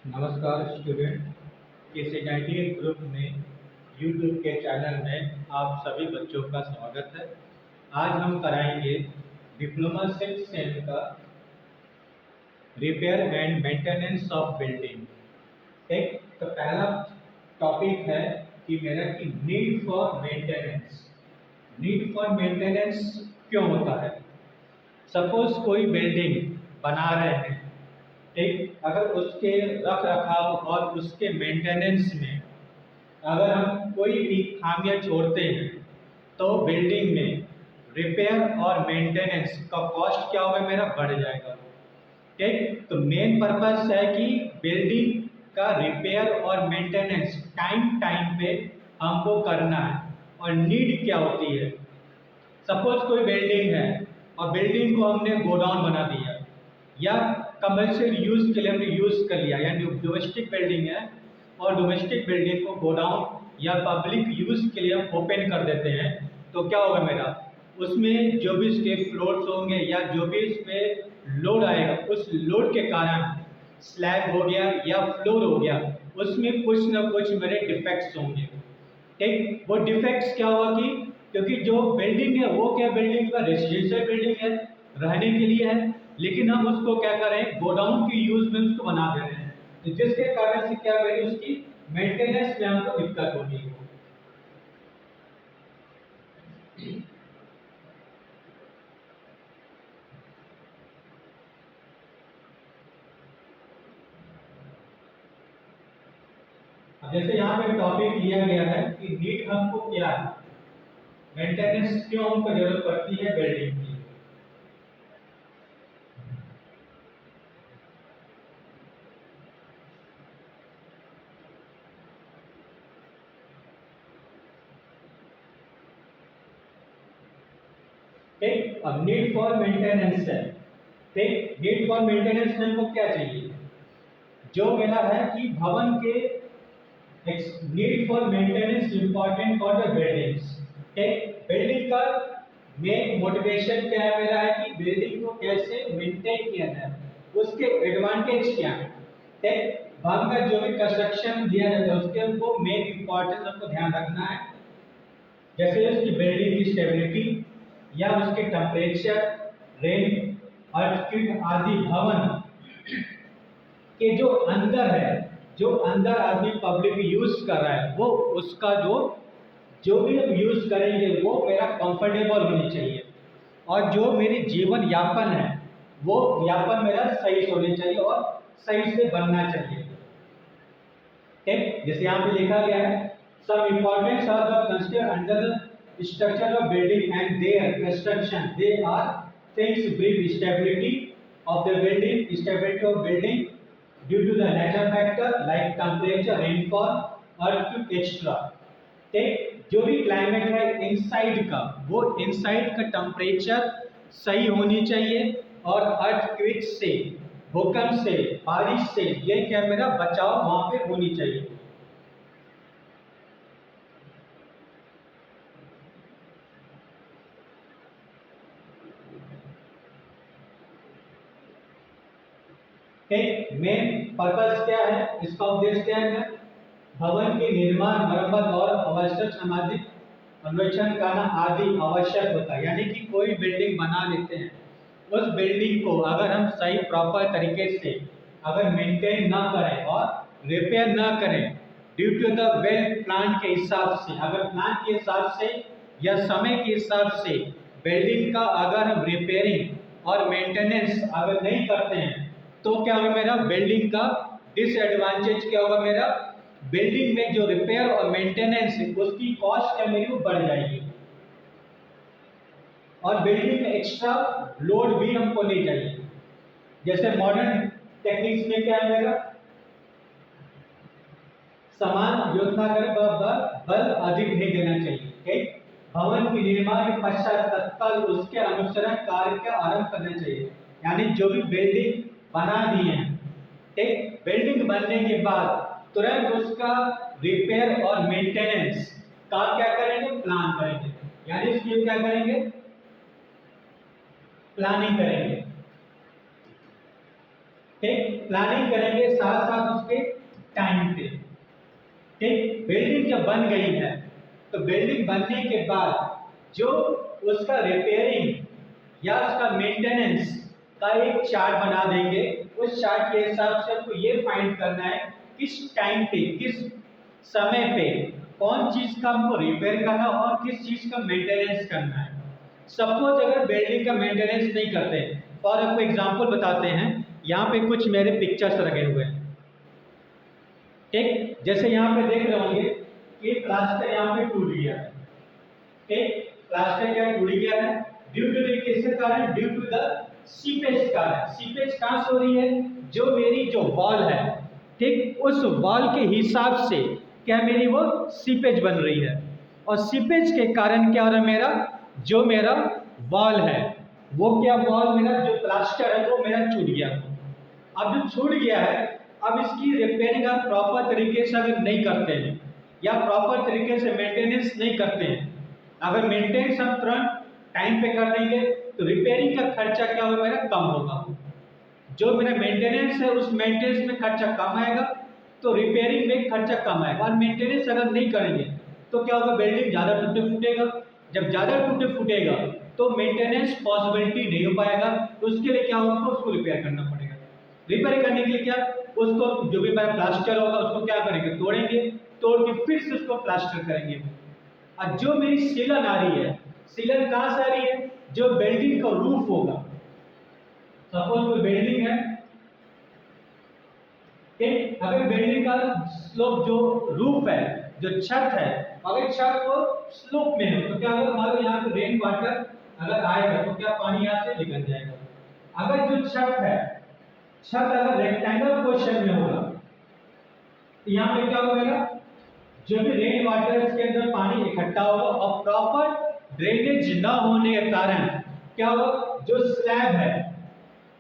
नमस्कार student, KCIT group में YouTube के चैनल में आप सभी बच्चों का स्वागत है। आज हम कराएंगे डिप्लोमा 6 सेम का repair and maintenance of building. ठीक, तो पहला टॉपिक है कि मेरा कि need for maintenance. Need for maintenance क्यों होता है? सपोज कोई बिल्डिंग बना रहे हैं, ठीक, अगर उसके रख रखाव और उसके मेंटेनेंस में अगर हम कोई भी खामियां छोड़ते हैं तो बिल्डिंग में रिपेयर और मेंटेनेंस का कॉस्ट क्या होगा, मेरा बढ़ जाएगा। ठीक, तो मेन पर्पस है कि बिल्डिंग का रिपेयर और मेंटेनेंस टाइम टाइम पे हमको करना है। और नीड क्या होती है? सपोज कोई बिल्डिंग है और बिल्डिंग को हमने गोडाउन बना दिया या कमर्शियल यूज के लिए हमने यूज कर लिया, यानी डोमेस्टिक बिल्डिंग है और डोमेस्टिक बिल्डिंग को गोडाउन या पब्लिक यूज के लिए हम ओपन कर देते हैं, तो क्या होगा मेरा, उसमें जो भी उसके फ्लोर्स होंगे या जो भी उस पर लोड आएगा, उस लोड के कारण स्लैब हो गया या फ्लोर हो गया, उसमें कुछ ना कुछ मेरे डिफेक्ट्स होंगे। ठीक, वो डिफेक्ट्स क्या होगा कि क्योंकि जो बिल्डिंग है वो क्या, बिल्डिंग का रेजिडेंशियल बिल्डिंग है, रहने के लिए है, लेकिन हम उसको क्या करें, गोडाउन की यूज में उसको बना दे रहे हैं, तो जिसके कारण से क्या करें, उसकी मेंटेनेंस में हमको दिक्कत होगी। अब जैसे यहाँ पे टॉपिक लिया गया है कि नीड हमको क्या है, मेंटेनेंस क्यों हमको जरूरत पड़ती है बिल्डिंग की। ठीक, अब नीड फॉर मेंटेनेंस है। ठीक, नीड फॉर मेंटेनेंस में हमको क्या चाहिए, जो मेरा है कि भवन के need for maintenance important for the buildings. ठीक, बिल्डिंग का मेन मोटिवेशन क्या है मेरा, है कि बिल्डिंग को कैसे मेंटेन किया जाए, उसके एडवांटेज क्या है। ठीक, भवन का जो भी कंस्ट्रक्शन दिया जाता है उसके हमको मेन इंपॉर्टेंस हमको ध्यान रखना है, जैसे उसकी बिल्डिंग की स्टेबिलिटी या उसके टेम्परेचर, रेन, अर्थक्वेक आदि भवन के जो अंदर है, जो अंदर आदमी पब्लिक यूज कर रहा है, वो उसका जो भी हम यूज करेंगे वो मेरा कंफर्टेबल होनी चाहिए, और जो मेरी जीवन यापन है वो यापन मेरा सही से होनी चाहिए और सही से बनना चाहिए। ठीक, जैसे यहाँ पे लिखा गया है, some importants are the consider under the structure of building and their construction, they are things brief stability of the building, stability of building due to the nature factor like temperature, rainfall, earthquake extra. ठीक, जो भी climate है inside का, वो inside का temperature सही होनी चाहिए, और अर्थक्वेक से, भूकंप से, बारिश से, ये क्या मेरा बचाव वहां पे होनी चाहिए। ठीक, मेन पर्पस क्या है, इसका उद्देश्य क्या है, भवन के निर्माण, मरम्मत और आवश्यक सामाजिक अन्वेषण करना आदि आवश्यक होता है। यानी कि कोई बिल्डिंग बना लेते हैं, उस बिल्डिंग को अगर हम सही प्रॉपर तरीके से अगर मेंटेन ना करें और रिपेयर ना करें, due to the well plan के हिसाब से, अगर प्लान के हिसाब से या समय के हिसाब से बिल्डिंग का अगर हम रिपेयरिंग और मेंटेनेंस अगर नहीं करते हैं, तो क्या होगा मेरा, बिल्डिंग का डिसएडवांटेज क्या होगा मेरा, बिल्डिंग में जो रिपेयर और मेंटेनेंस है उसकी कॉस्ट क्या मेरी वो बढ़ जाएगी, और बिल्डिंग में एक्स्ट्रा लोड भी हमको नहीं चाहिए। जैसे मॉडर्न टेक्निक्स में क्या है मेरा, समान योजना कर बल अधिक नहीं देना चाहिए। ठीक, भवन के निर्माण के पश्चात तत्काल उसके अनुसरण कार्य का आरंभ करना चाहिए। यानी जो भी बिल्डिंग बना दी है, ठीक, बिल्डिंग बनने के बाद तुरंत उसका रिपेयर और मेंटेनेंस का क्या करेंगे, प्लान करेंगे, यानी इसकी क्या करेंगे, प्लानिंग करेंगे। ठीक, प्लानिंग करेंगे साथ साथ उसके टाइम पे। ठीक, बिल्डिंग जब बन गई है तो बिल्डिंग बनने के बाद जो उसका रिपेयरिंग या उसका मेंटेनेंस का एक चार्ट बना देंगे। उस चार्ट के हिसाब से हमको ये फाइंड करना है किस टाइम पे, किस समय पे कौन चीज का हमको रिपेयर करना और किस चीज का मेंटेनेंस करना है। सपोज अगर बिल्डिंग का मेंटेनेंस नहीं करते, फॉर आपको एग्जांपल बताते हैं, यहाँ पे कुछ मेरे पिक्चर्स लगे हुए हैं। ठीक, जैसे यहाँ पे देख रहे होंगे कि प्लास्टर यहाँ पे टूट गया है। ठीक, प्लास्टर क्या टूट गया है ड्यू टू किसके कारण, ड्यू टू द सीपेज कारण। सीपेज कहाँ से हो रही है, जो मेरी जो वॉल है, ठीक, उस वॉल के हिसाब से क्या मेरी वो सीपेज बन रही है। और सीपेज के कारण क्या हो रहा है, मेरा जो मेरा वॉल है वो क्या, वॉल मेरा जो प्लास्टर है वो मेरा छूट गया। अब जो छूट गया है, अब इसकी रिपेयरिंग आप प्रॉपर तरीके से अगर नहीं करते हैं या प्रॉपर तरीके से मेंटेनेंस नहीं करते हैं, अगर मेंटेनेंस हम तुरंत टाइम पे कर देंगे तो रिपेयरिंग का खर्चा क्या होगा, मेरा कम होगा। जो मेरा मेंटेनेंस है उस मेंटेनेंस में खर्चा कम आएगा तो रिपेयरिंग में खर्चा कम आएगा। और मेंटेनेंस अगर नहीं करेंगे तो क्या होगा, बिल्डिंग ज़्यादा टूटे फूटेगा। जब ज़्यादा टूटे फूटेगा तो मेंटेनेंस पॉसिबिलिटी नहीं हो पाएगा। उसके लिए क्या होगा, उसको रिपेयर करना पड़ेगा। रिपेयर करने के लिए क्या, उसको जो भी मेरा प्लास्टर होगा उसको क्या करेंगे, तोड़ेंगे, तोड़ के फिर से उसको प्लास्टर करेंगे। और जो मेरी सीलन आ रही है, सीलन कहाँ से आ रही है, जो बिल्डिंग का रूफ होगा। सपोज कोई बिल्डिंग है, ठीक, अगर बिल्डिंग का स्लोप जो रूफ है, जो छत है, अगर छत को स्लोप में है तो क्या होगा, मान लो यहाँ पे रेन वाटर अगर आएगा तो क्या पानी यहाँ से निकल जाएगा। अगर जो छत है, छत अगर रेक्टेंगल पोजीशन में होगा तो यहाँ पे क्या होगा, जो भी रेन वाटर इसके अंदर पानी इकट्ठा होगा और प्रॉपर ड्रेनेज न होने के कारण क्या होगा, जो स्लैब है,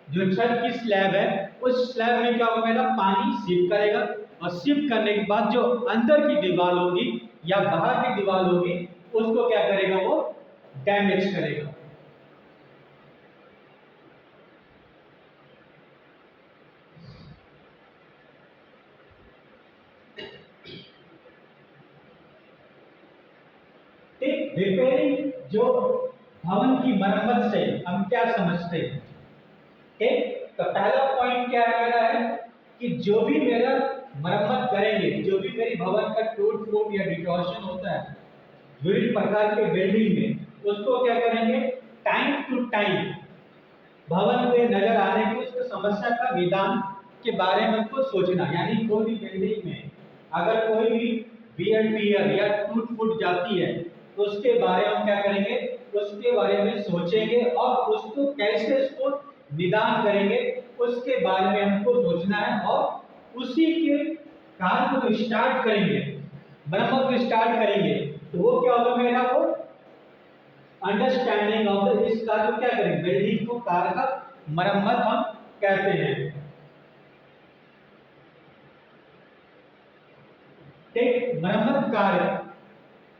जो छत की स्लैब है, उस स्लैब में क्या होगा, मेरा पानी सीप करेगा। और सीप करने के बाद जो अंदर की दीवार होगी या बाहर की दीवार होगी उसको क्या करेगा, वो डैमेज करेगा। रिपेयरिंग जो भवन की मरम्मत से हम क्या समझते हैं। ठीक, तो पहला पॉइंट क्या है मेरा है कि जो भी मेरा मरम्मत करेंगे, जो भी मेरी भवन का टूट फूट या डिटॉर्शन होता है विभिन्न प्रकार के बिल्डिंग में, उसको क्या करेंगे, टाइम टू टाइम भवन पे नजर आने की उस समस्या का निदान के बारे में हमको सोचना। यानी कोई भी बिल्डिंग में अगर कोई भी बियर टियर या टूट फूट जाती है तो उसके बारे में हम क्या करेंगे, उसके बारे में सोचेंगे और उसको कैसे उसको निदान करेंगे उसके बारे में हमको सोचना है। और उसी के कार्य को स्टार्ट करेंगे, मरम्मत को स्टार्ट करेंगे तो वो क्या होगा, मेरा वो अंडरस्टैंडिंग ऑफ द, इस कार्य को क्या करेंगे, बिल्डिंग को कार्य का मरम्मत हम कहते हैं। ठीक, मरम्मत कार्य,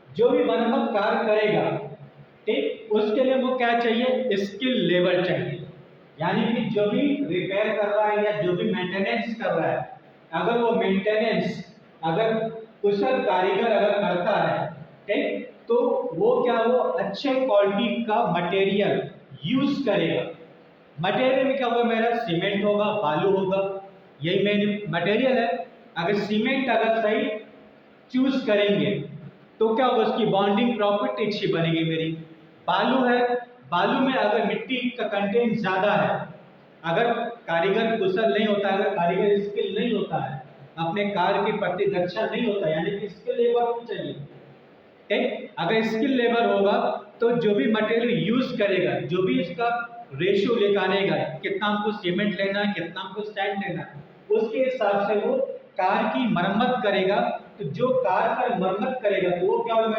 जो भी मरम्मत कार्य करेगा, ठीक, उसके लिए वो क्या चाहिए, स्किल लेवल चाहिए। यानी कि जो भी रिपेयर कर रहा है या जो भी मेंटेनेंस कर रहा है, अगर वो मेंटेनेंस अगर कुशल कारीगर अगर करता है, ठीक, तो वो क्या, वो अच्छे क्वालिटी का मटेरियल यूज करेगा। मटेरियल में क्या होगा, मेरा सीमेंट होगा, बालू होगा, यही मेन मटेरियल है। अगर सीमेंट अगर सही चूज करेंगे तो क्या होगा, उसकी बॉन्डिंग प्रॉपर्टी अच्छी बनेगी मेरी। बालू है, बालू में अगर मिट्टी का कंटेंट ज्यादा है, अगर कारीगर कुशल नहीं होता, अगर कारीगर स्किल नहीं होता है, अपने कार्य के प्रति दक्ष नहीं होता, यानी कि स्किल लेबर भी चाहिए। ठीक, अगर स्किल लेबर होगा तो जो भी मटेरियल यूज करेगा, जो भी इसका रेशियो निकालेगा, कितना हमको सीमेंट लेना है, कितना हमको सैंड लेना है, उसके हिसाब से वो कार की मरम्मत करेगा। तो जो कार का मरम्मत करेगा तो वो क्या होगा,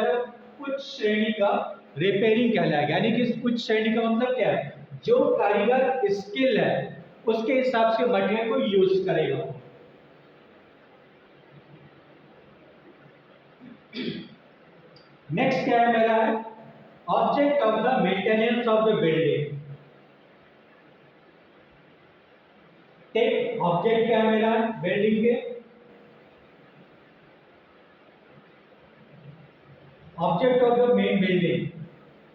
उच्च श्रेणी का रिपेयरिंग कहलाएगा। यानी कि इस उच्च श्रेणी का मतलब क्या है, जो कारीगर स्किल है उसके हिसाब से मटेरियल को यूज करेगा। नेक्स्ट क्या है मेरा है, object of the maintenance of the building. ठीक, ऑब्जेक्ट क्या है मेरा बिल्डिंग के, object of the main building,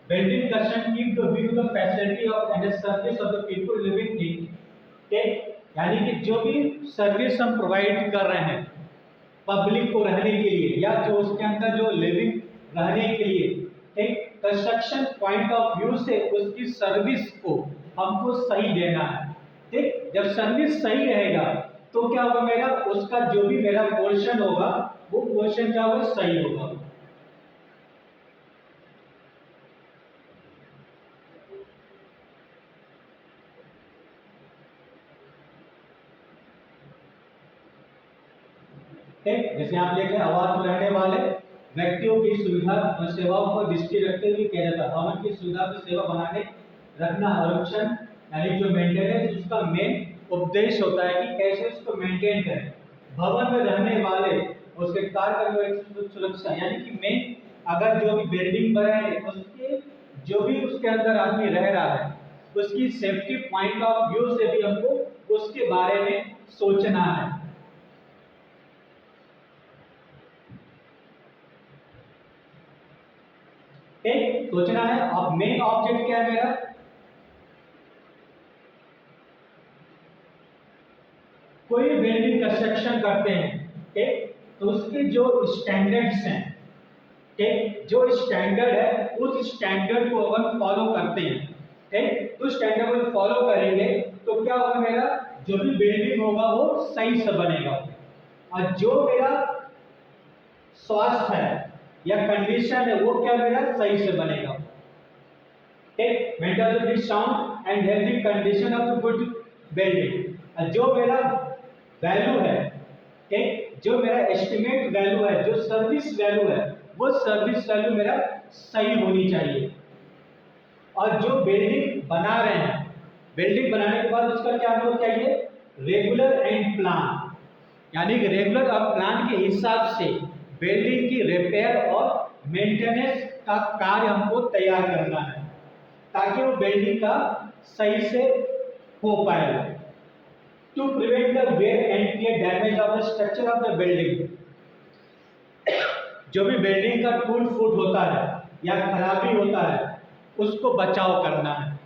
building construction keep the view the facility of and the service of the people living in, ठीक, यानी कि जो भी सर्विस हम प्रोवाइड कर रहे हैं पब्लिक को रहने के लिए या जो उसके अंदर जो लिविंग रहने के लिए, ठीक, कंस्ट्रक्शन पॉइंट ऑफ व्यू से उसकी सर्विस को हमको सही देना है। ठीक, जब सर्विस सही रहेगा तो क्या होगा मेरा, उसका जो भी मेरा पोर्शन होगा वो पोर्शन क्या होगा, सही होगा। ठीक, जैसे आप देख रहे हैं आवास में रहने वाले व्यक्तियों की सुविधा और सेवाओं पर दृष्टि रखते हुए किया जाता है। भवन की सुविधा की सेवा बनाने रखना आरक्षण यानी जो मेंटेनेंस उसका मेन उद्देश्य होता है कि कैसे उसको मेंटेन करें। भवन में रहने वाले उसके कार्य सुरक्षा यानी कि मेन अगर जो भी बिल्डिंग बने उसके जो भी उसके अंदर आदमी रह रहा है उसकी सेफ्टी पॉइंट ऑफ व्यू से भी हमको उसके बारे में सोचना है। ठीक, सोचना है। अब मेन ऑब्जेक्ट क्या है मेरा, कोई बिल्डिंग कंस्ट्रक्शन करते हैं, ठीक, तो उसके जो स्टैंडर्ड्स हैं, ठीक, जो स्टैंडर्ड है उस स्टैंडर्ड को अगर फॉलो करते हैं, ठीक, तो स्टैंडर्ड को फॉलो करेंगे तो क्या होगा मेरा, जो भी बिल्डिंग होगा वो सही से बनेगा और जो मेरा स्वास्थ्य है या कंडीशन है वो क्या मेरा सही से बनेगा। ठीक, maintain the sound and healthy condition of the good building. जो मेरा वैल्यू है, ठीक, जो मेरा एस्टिमेट वैल्यू है, जो सर्विस वैल्यू है वो सर्विस वैल्यू मेरा सही होनी चाहिए। और जो बिल्डिंग बना रहे हैं, बिल्डिंग बनाने के बाद उसका क्या होना चाहिए, रेगुलर एंड प्लान यानी कि रेगुलर और प्लान के हिसाब से बिल्डिंग की रिपेयर और मेंटेनेंस का कार्य हमको तैयार करना है ताकि वो बिल्डिंग का सही से हो पाएगा। To prevent the wear and tear damage of the structure of the building, जो भी बिल्डिंग का टूट फूट होता है या खराबी होता है उसको बचाव करना है।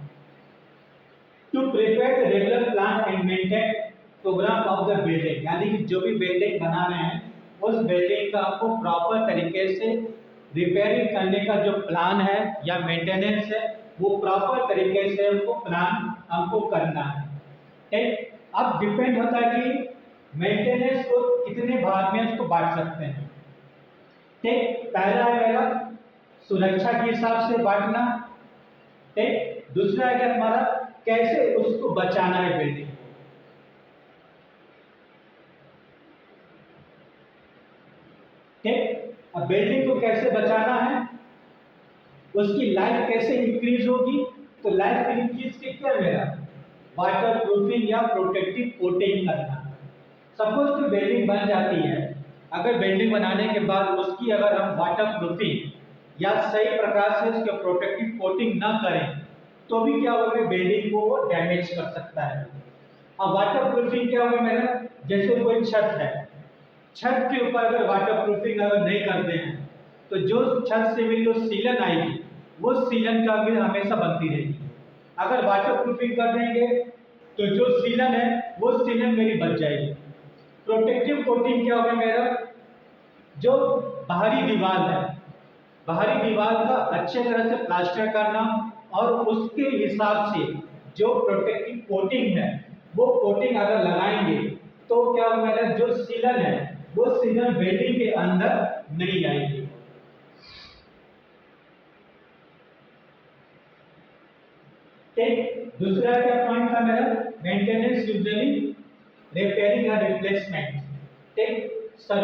To prepare the regular plan and maintain programme of the building यानी कि जो भी बिल्डिंग बना रहे हैं उस बिल्डिंग का आपको प्रॉपर तरीके से रिपेयरिंग करने का जो प्लान है या मेंटेनेंस है वो प्रॉपर तरीके से हमको प्लान हमको करना है। ठीक, अब डिपेंड होता है कि मेंटेनेंस को कितने भाग में उसको बांट सकते हैं। ठीक, पहला है मेरा सुरक्षा के हिसाब से बांटना। ठीक, दूसरा है कि हमारा कैसे उसको बचाना है बिल्डिंग। ठीक, अब बिल्डिंग को कैसे बचाना है, उसकी लाइफ कैसे इंक्रीज होगी, तो लाइफ इंक्रीज के क्या मेरा वाटर प्रूफिंग या प्रोटेक्टिव कोटिंग करना। सपोज कोई बिल्डिंग बन जाती है, अगर बिल्डिंग बनाने के बाद उसकी अगर हम वाटर प्रूफिंग या सही प्रकार से उसके प्रोटेक्टिव कोटिंग ना करें तो भी क्या होगा, बिल्डिंग को वो डैमेज कर सकता है। अब वाटर प्रूफिंग क्या होगा मेरा, जैसे कोई छत है, छत के ऊपर अगर वाटर प्रूफिंग अगर नहीं करते हैं तो जो छत से मेरी जो सीलन आएगी वो सीलन का भी हमेशा बनती रहेगी। अगर वाटर प्रूफिंग कर देंगे तो जो सीलन है वो सीलन मेरी बच जाएगी। प्रोटेक्टिव कोटिंग क्या होगा मेरा, जो बाहरी दीवार है, बाहरी दीवार का अच्छे तरह से प्लास्टर करना और उसके हिसाब से जो प्रोटेक्टिव कोटिंग है वो कोटिंग अगर लगाएंगे तो क्या होगा मेरा, जो सीलन है वो सीलन बिल्डिंग के अंदर नहीं आएगी। ठीक, दूसरा क्या पॉइंट था मेरा, मेंटेनेंस यूजुअली रिपेयरिंग या रिप्लेसमेंट। ठीक, सर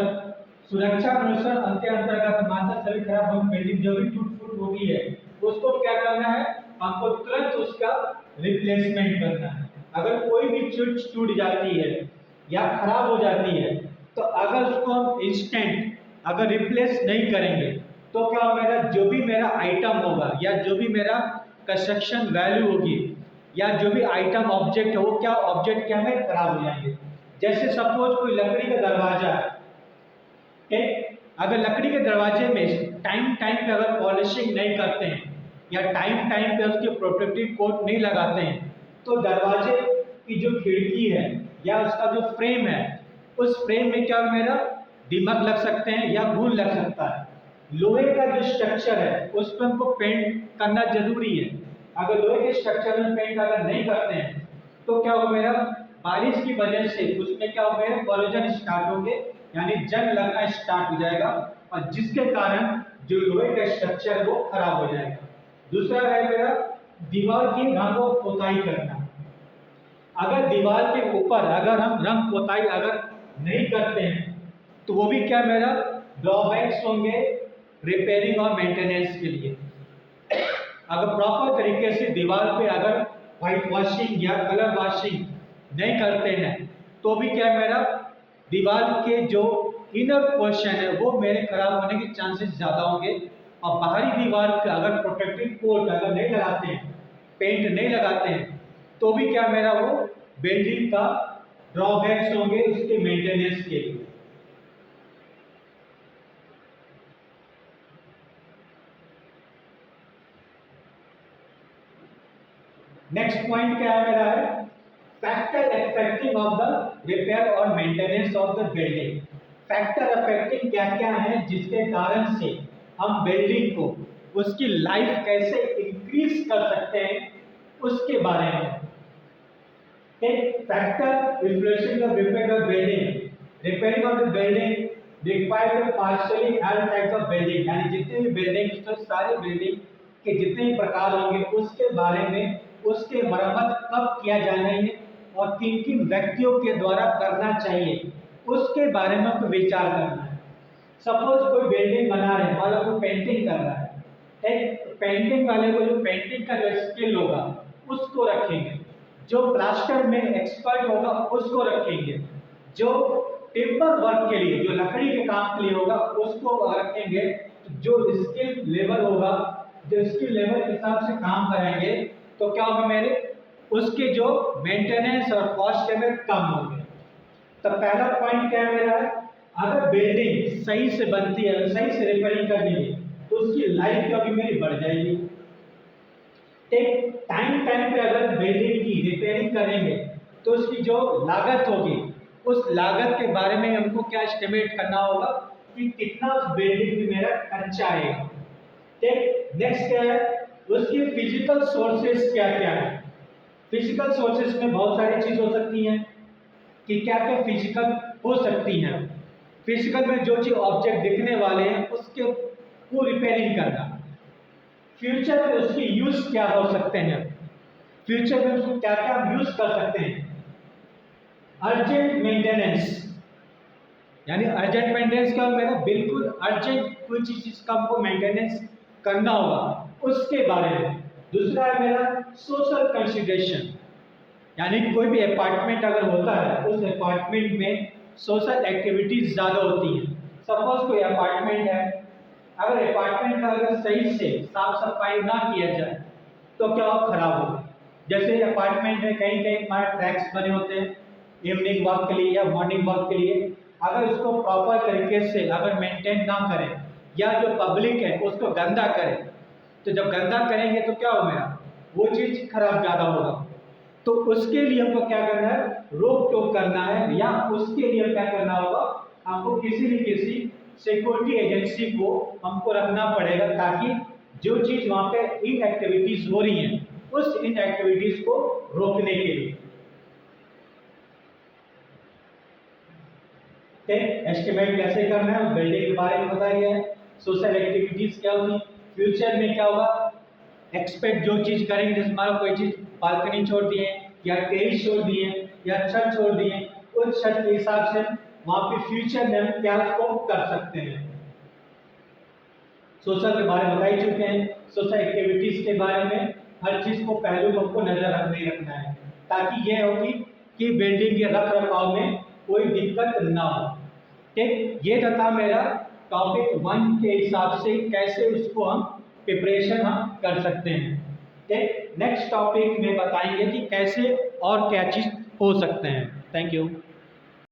सुरक्षा अनुसार अंत अंतर्गत मानता सभी खराब हो बिल्डिंग जो भी टूट फूट होगी है उसको क्या करना है, हमको तुरंत उसका रिप्लेसमेंट करना है। अगर कोई भी चीज टूट जाती है या खराब हो जाती है तो अगर उसको हम इंस्टेंट अगर रिप्लेस नहीं करेंगे तो क्या होगा, जो भी मेरा आइटम होगा या जो भी मेरा कंस्ट्रक्शन वैल्यू होगी या जो भी आइटम ऑब्जेक्ट है वो क्या ऑब्जेक्ट क्या है खराब हो जाएंगे। जैसे सपोज कोई लकड़ी का दरवाजा है, ठीक, अगर लकड़ी के दरवाजे में टाइम टाइम पे अगर पॉलिशिंग नहीं करते हैं या टाइम टाइम पे उसके प्रोटेक्टिव कोट नहीं लगाते हैं तो दरवाजे की जो खिड़की है या उसका जो फ्रेम है उस फ्रेम में क्या मेरा दीमक लग सकते हैं या घुन लग सकता है। लोहे का जो स्ट्रक्चर है उस पर हमको पेंट करना जरूरी है। अगर लोहे के स्ट्रक्चर में पेंट अगर नहीं करते हैं तो क्या होगा मेरा बारिश की वजह से उसमें क्या होगा कोरोजन स्टार्ट होंगे, यानी जंग लगना स्टार्ट हो जाएगा और जिसके कारण जो लोहे का स्ट्रक्चर है वो खराब हो जाएगा। दूसरा है मेरा दीवार की रंग पोताई करना। अगर दीवार के ऊपर अगर हम रंग पोताई अगर नहीं करते हैं तो वो भी क्या मेरा ड्रॉबैक्स होंगे रिपेयरिंग और मेंटेनेंस के लिए। अगर प्रॉपर तरीके से दीवार पे अगर व्हाइट वॉशिंग या कलर वॉशिंग नहीं करते हैं तो भी क्या मेरा दीवार के जो इनर पोर्शन है वो मेरे खराब होने के चांसेस ज़्यादा होंगे। और बाहरी दीवार पे अगर प्रोटेक्टिव कोट अगर नहीं लगाते हैं, पेंट नहीं लगाते हैं तो भी क्या मेरा वो बिल्डिंग का ड्रॉबैक्स होंगे उसके मेंटेनेंस के लिए। नेक्स्ट पॉइंट क्या है मेरा है factor affecting of the repair और maintenance of the building. Factor affecting क्या क्या है जिसके कारण से हम बिल्डिंग को उसकी लाइफ कैसे इंक्रीज कर सकते हैं उसके बारे में। Factor influencing the repair of building repairing of the building required partially all types of building, यानी जितने भी बिल्डिंग तो सारे बिल्डिंग के जितने भी प्रकार होंगे उसके बारे में उसके मरम्मत कब किया जाना है और किन किन व्यक्तियों के द्वारा करना चाहिए उसके बारे में आपको विचार करना है। सपोज कोई बिल्डिंग बना रहे हैं वाला को पेंटिंग कर रहा है, एक पेंटिंग वाले को जो पेंटिंग का जो स्किल होगा उसको रखेंगे, जो प्लास्टर में एक्सपर्ट होगा उसको रखेंगे, जो टिम्बर वर्क के लिए जो लकड़ी के काम के लिए होगा उसको रखेंगे, जो स्किल लेवल होगा जो स्किल लेवल के हिसाब से काम कराएंगे तो क्या होगा मेरे उसके जो मेंटेनेंस और कॉस्ट है मेरे कम होंगे। तो पहला पॉइंट क्या है मेरा अगर बिल्डिंग सही से बनती है सही से रिपेयरिंग करनी है तो उसकी लाइफ क्या होगी मेरी बढ़ जाएगी। एक टाइम टाइम पे अगर बिल्डिंग की रिपेयरिंग करेंगे तो उसकी जो लागत होगी उस लागत के बारे में हमको क्या एस्टिमेट करना होगा कि कितना उस बिल्डिंग में मेरा खर्चा आएगा। ठीक, नेक्स्ट क्या है उसकी फिजिकल सोर्सेस क्या क्या है। फिजिकल सोर्सेस में बहुत सारी चीज हो सकती हैं कि क्या क्या फिजिकल हो सकती हैं। फिजिकल में जो चीज ऑब्जेक्ट दिखने वाले हैं उसके वो रिपेयरिंग करना। फ्यूचर में उसकी यूज क्या हो सकते हैं, फ्यूचर में उसको क्या क्या यूज कर सकते हैं। अर्जेंट मेंटेनेंस, यानी अर्जेंट मेंटेनेंस का मेरा बिल्कुल अर्जेंट कोई चीज का हमको मेंटेनेंस करना होगा उसके बारे में। दूसरा है मेरा सोशल कंसिडरेशन, यानी कोई भी अपार्टमेंट अगर होता है उस अपार्टमेंट में सोशल एक्टिविटीज ज़्यादा होती हैं। सपोज कोई अपार्टमेंट है, अगर अपार्टमेंट का अगर सही से साफ सफाई ना किया जाए तो क्या हो खराब होगा। जैसे अपार्टमेंट में कहीं कहीं हमारे ट्रैक्स बने होते हैं इवनिंग वॉक के लिए या मॉर्निंग वॉक के लिए, अगर उसको प्रॉपर तरीके से अगर मेंटेन ना करें या जो पब्लिक है उसको गंदा करें तो जब गंदा करेंगे तो क्या होगा वो चीज़ खराब ज़्यादा होगा। तो उसके लिए हमको क्या करना है रोक टोक करना है या उसके लिए क्या करना होगा हमको किसी न किसी सिक्योरिटी एजेंसी को हमको रखना पड़ेगा ताकि जो चीज़ वहाँ पे इन एक्टिविटीज हो रही हैं उस इन एक्टिविटीज को रोकने के लिए। एस्टिमेट कैसे करना है बिल्डिंग के बारे में बताया गया है। सोशल एक्टिविटीज क्या होगी, फ्यूचर में क्या होगा, एक्सपेक्ट जो चीज करेंगे जैसे हमारा कोई चीज बालकनी छोड़ दिए या टेरिस छोड़ दिए या छत छोड़ दिए उस छत के हिसाब से वहां पे फ्यूचर में हम क्या स्कोप कर सकते हैं। सोशल के बारे में बता ही चुके हैं, सोशल एक्टिविटीज के बारे में हर चीज को पहलू को हमको नजर रखना है ताकि यह होगी कि बिल्डिंग के रख रखाव में कोई दिक्कत ना हो। ठीक, ये था मेरा टॉपिक 1 के हिसाब से कैसे उसको हम प्रिपरेशन हम कर सकते हैं। नेक्स्ट टॉपिक में बताएंगे कि कैसे और क्या चीज़ हो सकते हैं। Thank you.